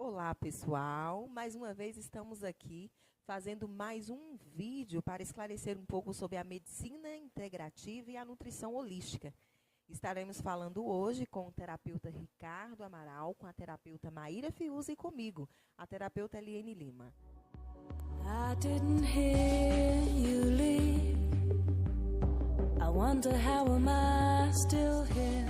Olá, pessoal! Mais uma vez estamos aqui fazendo mais um vídeo para esclarecer um pouco sobre a medicina integrativa e a nutrição holística. Estaremos falando hoje com o terapeuta Ricardo Amaral, com a terapeuta Maíra Fiuza e comigo, a terapeuta Eliane Lima. I didn't hear you leave. I wonder how am I still here?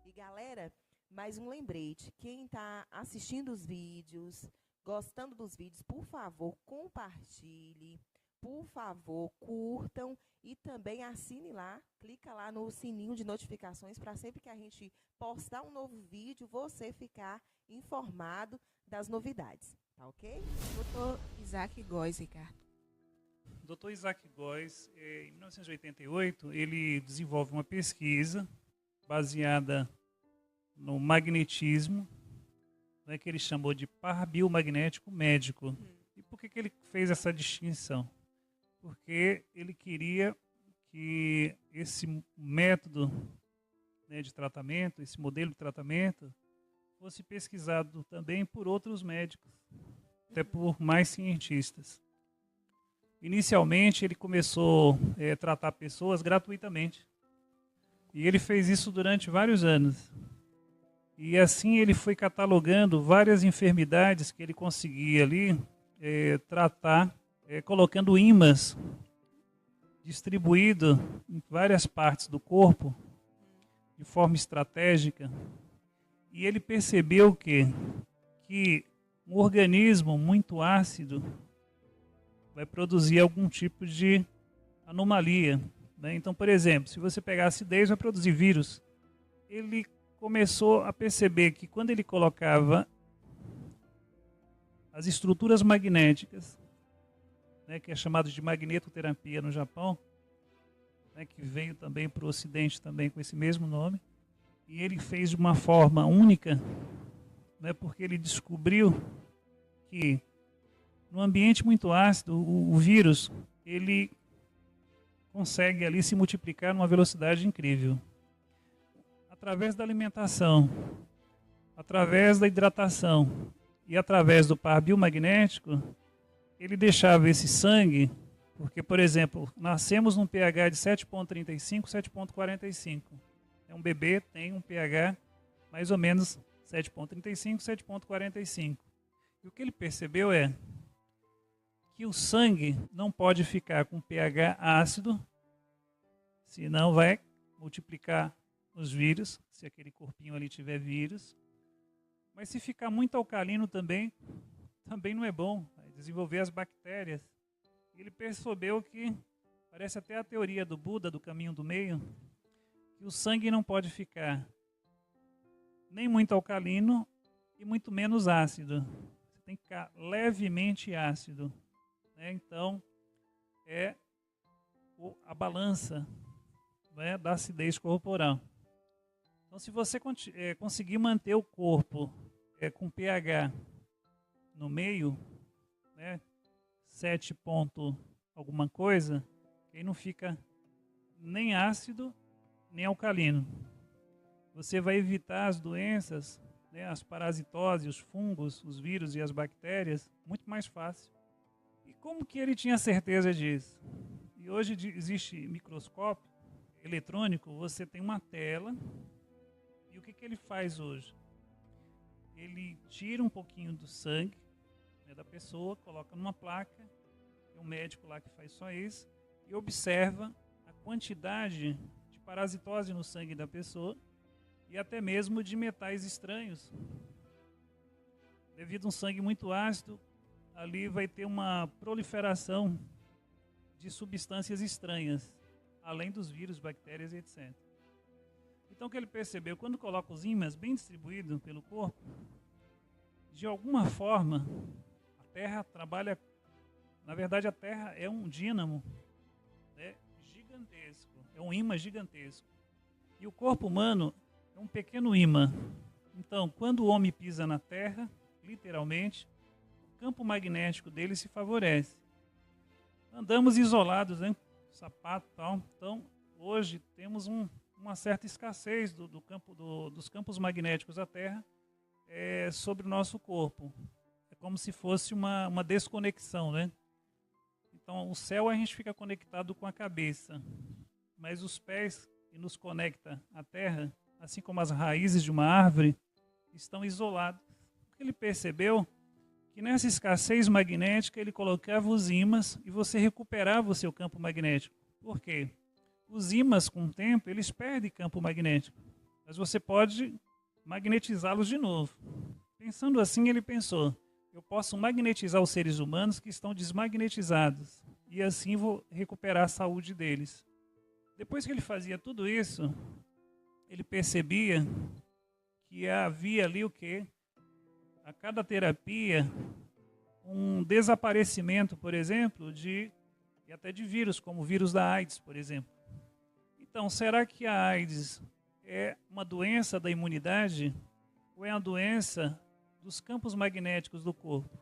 E galera, mais um lembrete, quem está assistindo os vídeos, gostando dos vídeos, por favor, compartilhe, por favor, curtam e também assine lá, clica lá no sininho de notificações para sempre que a gente postar um novo vídeo, você ficar informado das novidades, tá ok? Doutor Isaac Góes, Ricardo. Dr. Isaac Góes, em 1988, ele desenvolve uma pesquisa baseada no magnetismo, né, que ele chamou de par biomagnético médico. E por que ele fez essa distinção? Porque ele queria que esse método, né, de tratamento, esse modelo de tratamento, fosse pesquisado também por outros médicos, até por mais cientistas. Inicialmente, ele começou a tratar pessoas gratuitamente. E ele fez isso durante vários anos. E assim ele foi catalogando várias enfermidades que ele conseguia ali tratar, colocando ímãs distribuído em várias partes do corpo, de forma estratégica. E ele percebeu que um organismo muito ácido vai produzir algum tipo de anomalia, né? Então, por exemplo, se você pegar acidez, vai produzir vírus. Ele começou a perceber que quando ele colocava as estruturas magnéticas, né, que é chamado de magnetoterapia no Japão, né, que veio também para o Ocidente também com esse mesmo nome, e ele fez de uma forma única, né, porque ele descobriu que no ambiente muito ácido, o vírus, ele consegue ali se multiplicar numa velocidade incrível. Através da alimentação, através da hidratação e através do par biomagnético, ele deixava esse sangue, porque, por exemplo, nascemos num pH de 7,35, 7,45. Um bebê tem um pH mais ou menos 7,35, 7,45. E o que ele percebeu é que o sangue não pode ficar com pH ácido, senão vai multiplicar os vírus, se aquele corpinho ali tiver vírus. Mas se ficar muito alcalino também não é bom, vai desenvolver as bactérias. Ele percebeu que, parece até a teoria do Buda, do caminho do meio, que o sangue não pode ficar nem muito alcalino e muito menos ácido. Você tem que ficar levemente ácido. Então, é a balança, né, da acidez corporal. Então, se você conseguir manter o corpo com pH no meio, né, 7 ponto alguma coisa, que aí não fica nem ácido, nem alcalino. Você vai evitar as doenças, né, as parasitoses, os fungos, os vírus e as bactérias, muito mais fácil. E como que ele tinha certeza disso? E hoje existe microscópio eletrônico, você tem uma tela, e o que ele faz hoje? Ele tira um pouquinho do sangue, né, da pessoa, coloca numa placa, tem um médico lá que faz só isso, e observa a quantidade de parasitose no sangue da pessoa, e até mesmo de metais estranhos. Devido a um sangue muito ácido, ali vai ter uma proliferação de substâncias estranhas, além dos vírus, bactérias, etc. Então, o que ele percebeu? Quando coloca os ímãs bem distribuídos pelo corpo, de alguma forma, a Terra trabalha... Na verdade, a Terra é um dínamo, né, gigantesco, é um ímã gigantesco. E o corpo humano é um pequeno ímã. Então, quando o homem pisa na Terra, literalmente, o campo magnético dele se favorece. Andamos isolados, né? Sapato e tal. Então, hoje temos uma certa escassez dos campos magnéticos da Terra sobre o nosso corpo. É como se fosse uma desconexão, né? Então, o céu a gente fica conectado com a cabeça, mas os pés que nos conecta à terra, assim como as raízes de uma árvore, estão isolados. Porque ele percebeu que nessa escassez magnética ele colocava os ímãs e você recuperava o seu campo magnético. Por quê? Os ímãs, com o tempo, eles perdem campo magnético, mas você pode magnetizá-los de novo. Pensando assim, ele pensou, eu posso magnetizar os seres humanos que estão desmagnetizados e assim vou recuperar a saúde deles. Depois que ele fazia tudo isso, ele percebia que havia ali o quê? A cada terapia, um desaparecimento, por exemplo, e até de vírus, como o vírus da AIDS, por exemplo. Então, será que a AIDS é uma doença da imunidade ou é uma doença dos campos magnéticos do corpo?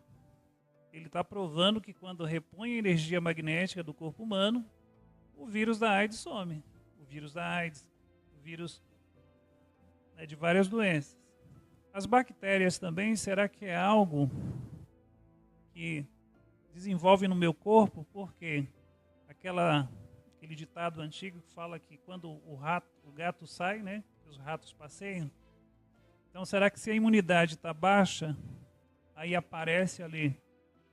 Ele está provando que quando repõe a energia magnética do corpo humano, o vírus da AIDS some. O vírus da AIDS, o vírus de várias doenças. As bactérias também, será que é algo que desenvolve no meu corpo? Porque aquele ditado antigo que fala que quando o gato sai, né, os ratos passeiam. Então, será que se a imunidade está baixa, aí aparece ali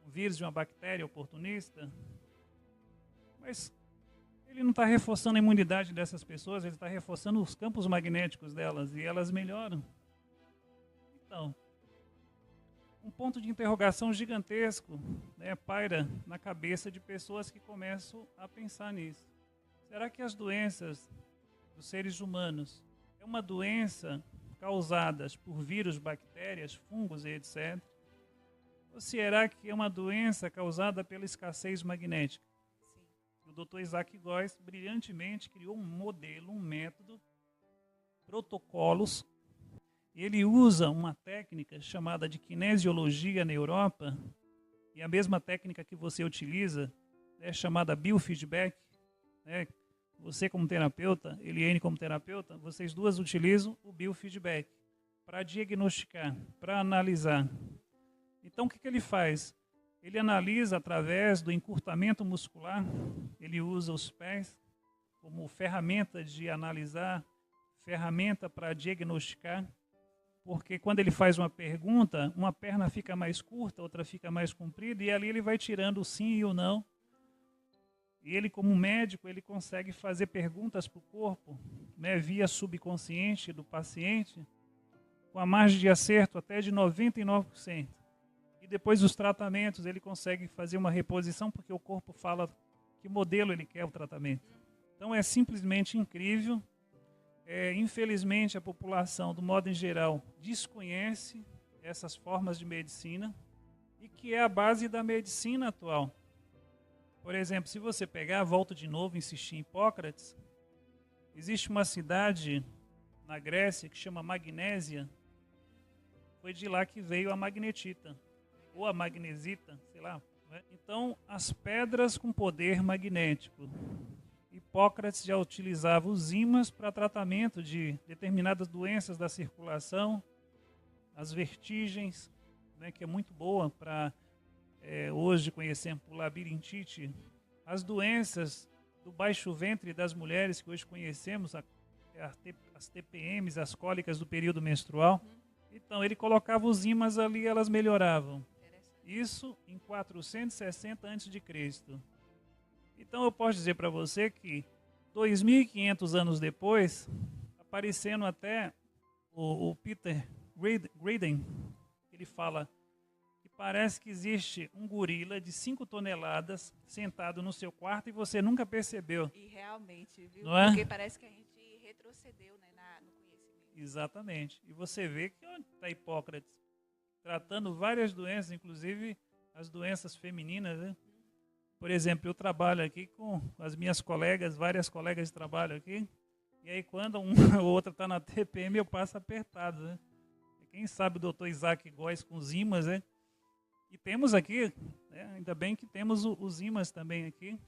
o vírus de uma bactéria oportunista? Mas ele não está reforçando a imunidade dessas pessoas, ele está reforçando os campos magnéticos delas e elas melhoram. Então, um ponto de interrogação gigantesco, né, paira na cabeça de pessoas que começam a pensar nisso. Será que as doenças dos seres humanos é uma doença causada por vírus, bactérias, fungos e etc? Ou será que é uma doença causada pela escassez magnética? Sim. O Dr. Isaac Góes brilhantemente criou um modelo, um método, protocolos. Ele usa uma técnica chamada de kinesiologia na Europa, e a mesma técnica que você utiliza é chamada biofeedback. Né? Você como terapeuta, Eliane como terapeuta, vocês duas utilizam o biofeedback para diagnosticar, para analisar. Então o que ele faz? Ele analisa através do encurtamento muscular, ele usa os pés como ferramenta de analisar, ferramenta para diagnosticar. Porque quando ele faz uma pergunta, uma perna fica mais curta, outra fica mais comprida, e ali ele vai tirando o sim e o não. E ele, como médico, ele consegue fazer perguntas para o corpo, né, via subconsciente do paciente, com a margem de acerto até de 99%. E depois dos tratamentos, ele consegue fazer uma reposição, porque o corpo fala que modelo ele quer o tratamento. Então é simplesmente incrível. Infelizmente, a população, do modo em geral, desconhece essas formas de medicina e que é a base da medicina atual. Por exemplo, se você pegar, volto de novo, insistir em Hipócrates, existe uma cidade na Grécia que chama Magnésia. Foi de lá que veio a magnetita, ou a magnesita, sei lá. Né? Então, as pedras com poder magnético. Hipócrates já utilizava os ímãs para tratamento de determinadas doenças da circulação, as vertigens, né, que é muito boa para hoje conhecemos por labirintite, as doenças do baixo ventre das mulheres que hoje conhecemos, as TPMs, as cólicas do período menstrual. Então ele colocava os ímãs ali, elas melhoravam. Isso em 460 a.C. Então eu posso dizer para você que 2.500 anos depois, aparecendo até o Peter Graden, ele fala que parece que existe um gorila de 5 toneladas sentado no seu quarto e você nunca percebeu. E realmente, viu? Não é? Porque parece que a gente retrocedeu, né, no conhecimento. Exatamente. E você vê que está Hipócrates tratando várias doenças, inclusive as doenças femininas, né? Por exemplo, eu trabalho aqui com as minhas colegas, várias colegas de trabalho aqui, e aí quando uma ou outra está na TPM, eu passo apertado, né? Quem sabe o doutor Isaac Góes com os ímãs, né? E temos aqui, né, ainda bem que temos os ímãs também aqui,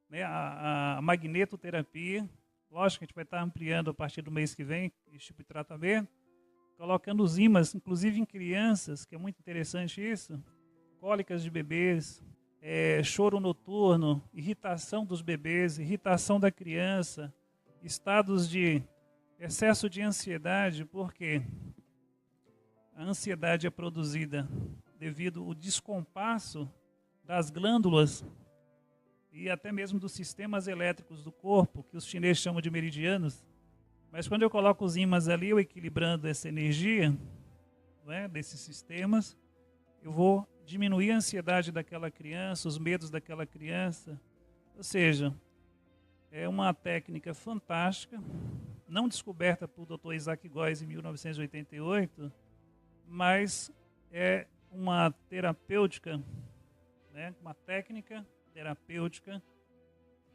né, a magnetoterapia. Lógico que a gente vai estar ampliando a partir do mês que vem esse tipo de tratamento. colocando os ímãs, inclusive em crianças, que é muito interessante isso, cólicas de bebês, choro noturno, irritação dos bebês, irritação da criança, estados de excesso de ansiedade, porque a ansiedade é produzida devido ao descompasso das glândulas e até mesmo dos sistemas elétricos do corpo, que os chineses chamam de meridianos. Mas quando eu coloco os ímãs ali, eu equilibrando essa energia, não é, desses sistemas, eu vou diminuir a ansiedade daquela criança, os medos daquela criança. Ou seja, é uma técnica fantástica, não descoberta por Dr. Isaac Góes em 1988, mas é uma terapêutica, né, uma técnica terapêutica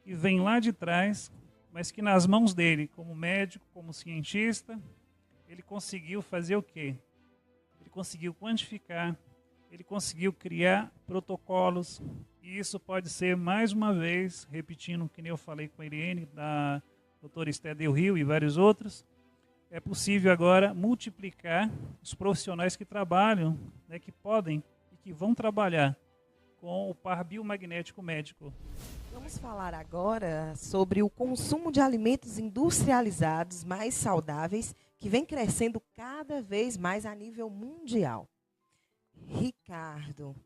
que vem lá de trás, mas que nas mãos dele, como médico, como cientista, ele conseguiu fazer o quê? Ele conseguiu quantificar, ele conseguiu criar protocolos, e isso pode ser, mais uma vez, repetindo o que eu falei com a Irene, da doutora Esther Del Rio e vários outros, é possível agora multiplicar os profissionais que trabalham, né, que podem e que vão trabalhar com o par biomagnético médico. Vamos falar agora sobre o consumo de alimentos industrializados mais saudáveis, que vem crescendo cada vez mais a nível mundial. Ricardo,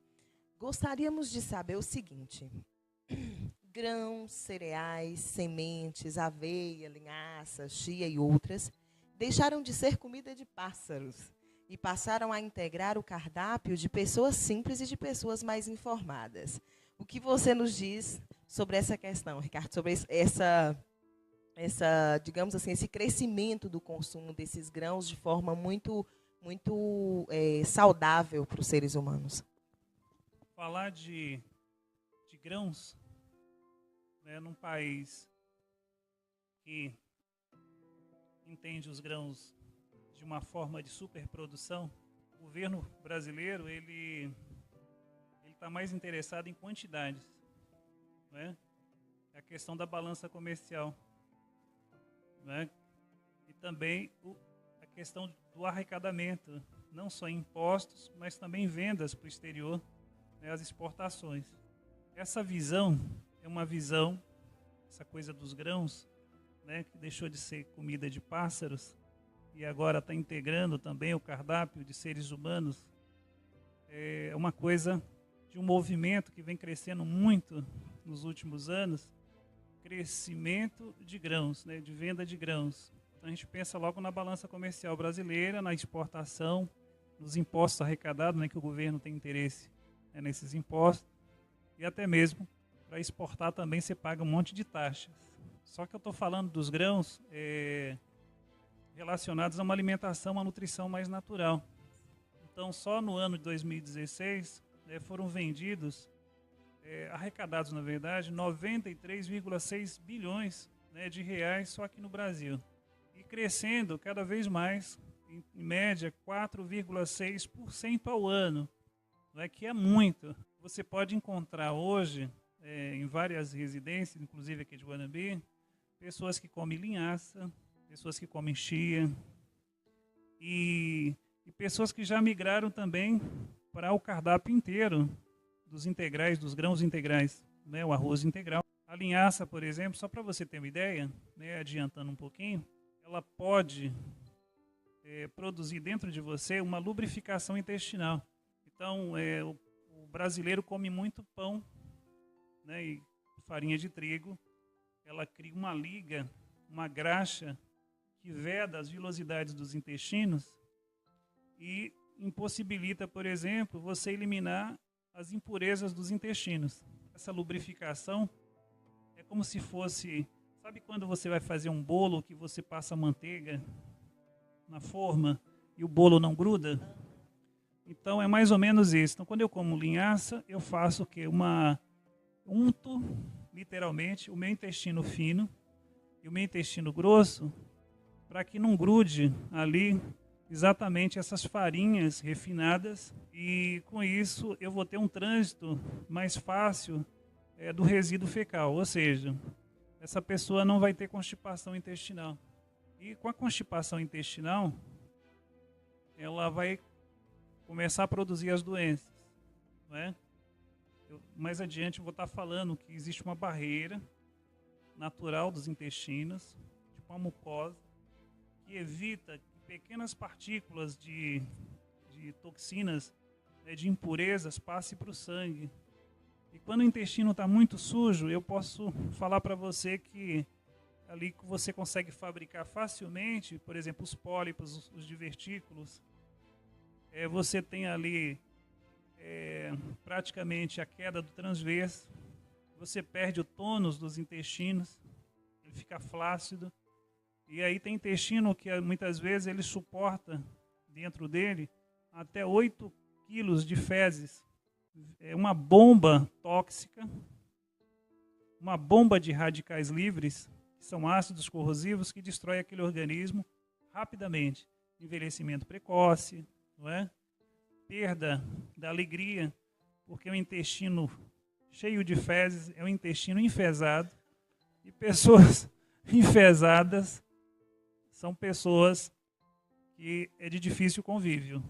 gostaríamos de saber o seguinte: grãos, cereais, sementes, aveia, linhaça, chia e outras deixaram de ser comida de pássaros e passaram a integrar o cardápio de pessoas simples e de pessoas mais informadas. O que você nos diz sobre essa questão, Ricardo, sobre digamos assim, esse crescimento do consumo desses grãos de forma muito saudável para os seres humanos? Falar de grãos, né, num país que entende os grãos de uma forma de superprodução, o governo brasileiro ele está mais interessado em quantidades, né? É a questão da balança comercial, né? E também a questão do arrecadamento, não só em impostos, mas também vendas para o exterior, né, as exportações. Essa visão é uma visão, essa coisa dos grãos, né, que deixou de ser comida de pássaros e agora está integrando também o cardápio de seres humanos, é uma coisa de um movimento que vem crescendo muito nos últimos anos, crescimento de grãos, né, de venda de grãos. Então a gente pensa logo na balança comercial brasileira, na exportação, nos impostos arrecadados, né, que o governo tem interesse, né, nesses impostos, e até mesmo para exportar também você paga um monte de taxas. Só que eu estou falando dos grãos relacionados a uma alimentação, uma nutrição mais natural. Então, só no ano de 2016, foram vendidos, arrecadados, na verdade, 93,6 bilhões, né, de reais só aqui no Brasil. E crescendo cada vez mais, em média, 4,6% ao ano, que é muito. Você pode encontrar hoje, em várias residências, inclusive aqui de Guanambi, pessoas que comem linhaça, pessoas que comem chia e pessoas que já migraram também para o cardápio inteiro dos integrais, dos grãos integrais, né, o arroz integral. A linhaça, por exemplo, só para você ter uma ideia, né, adiantando um pouquinho, ela pode produzir dentro de você uma lubrificação intestinal. Então, o brasileiro come muito pão, né, e farinha de trigo. Ela cria uma liga, uma graxa que veda as vilosidades dos intestinos e impossibilita, por exemplo, você eliminar as impurezas dos intestinos. Essa lubrificação é como se fosse... Sabe quando você vai fazer um bolo que você passa manteiga na forma e o bolo não gruda? Então é mais ou menos isso. Então quando eu como linhaça, eu faço o quê? Unto, literalmente, o meu intestino fino e o meu intestino grosso para que não grude ali exatamente essas farinhas refinadas, e com isso eu vou ter um trânsito mais fácil do resíduo fecal, ou seja, essa pessoa não vai ter constipação intestinal. E com a constipação intestinal, ela vai começar a produzir as doenças, não é? Mais adiante eu vou estar falando que existe uma barreira natural dos intestinos, tipo uma mucosa, que evita que pequenas partículas de toxinas, de impurezas, passem para o sangue. E quando o intestino está muito sujo, eu posso falar para você que ali que você consegue fabricar facilmente, por exemplo, os pólipos, os divertículos, você tem ali praticamente a queda do transverso, você perde o tônus dos intestinos, ele fica flácido, e aí tem intestino que muitas vezes ele suporta dentro dele até 8 quilos de fezes. É uma bomba tóxica, uma bomba de radicais livres, que são ácidos corrosivos que destrói aquele organismo rapidamente. Envelhecimento precoce, não é? Perda da alegria, porque o intestino cheio de fezes é um intestino enfezado, e pessoas enfesadas são pessoas que é de difícil convívio.